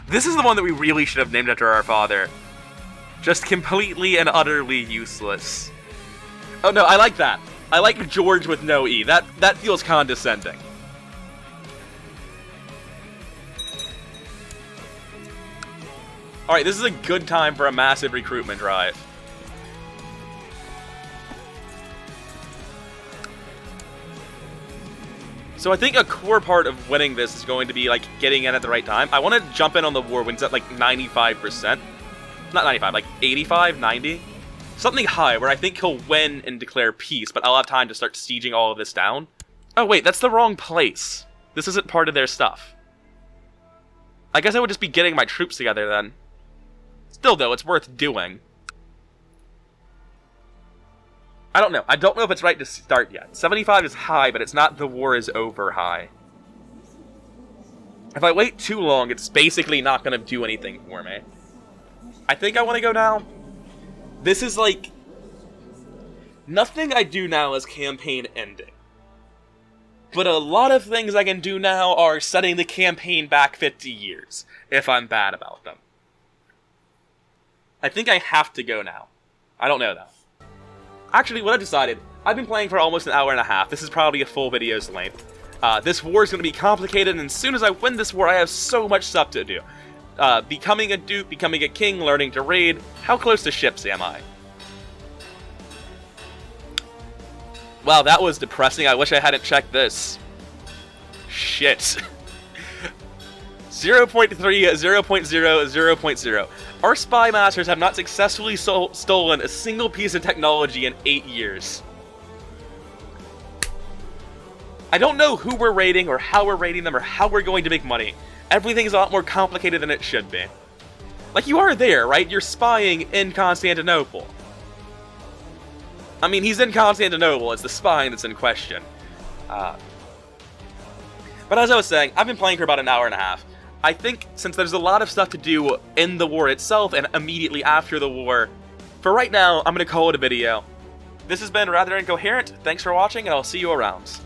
This is the one that we really should have named after our father. Just completely and utterly useless. Oh no, I like that. I like George with no E. That feels condescending. Alright, this is a good time for a massive recruitment drive. So I think a core part of winning this is going to be, like, getting in at the right time. I want to jump in on the war when it's at, like, 95%. Not 95, like 85, 90? Something high, where I think he'll win and declare peace, but I'll have time to start sieging all of this down. Oh wait, that's the wrong place. This isn't part of their stuff. I guess I would just be getting my troops together then. Still, though, it's worth doing. I don't know. I don't know if it's right to start yet. 75 is high, but it's not the war is over high. If I wait too long, it's basically not going to do anything for me. I think I want to go now. This is like... Nothing I do now is campaign ending. But a lot of things I can do now are setting the campaign back 50 years, if I'm bad about them. I think I have to go now. I don't know, though. Actually, what I've decided, I've been playing for almost an hour and a half. This is probably a full video's length. This war is going to be complicated, and as soon as I win this war, I have so much stuff to do. Becoming a duke, becoming a king, learning to raid. How close to ships am I? Wow, that was depressing. I wish I hadn't checked this. Shit. 0.3, 0.0, 0.0. Our spy masters have not successfully stolen a single piece of technology in 8 years. I don't know who we're raiding, or how we're raiding them, or how we're going to make money. Everything's a lot more complicated than it should be. Like, you are there, right? You're spying in Constantinople. I mean, he's in Constantinople, it's the spying that's in question. But as I was saying, I've been playing for about an hour and a half. I think, since there's a lot of stuff to do in the war itself and immediately after the war, for right now, I'm going to call it a video. This has been rather incoherent. Thanks for watching, and I'll see you around.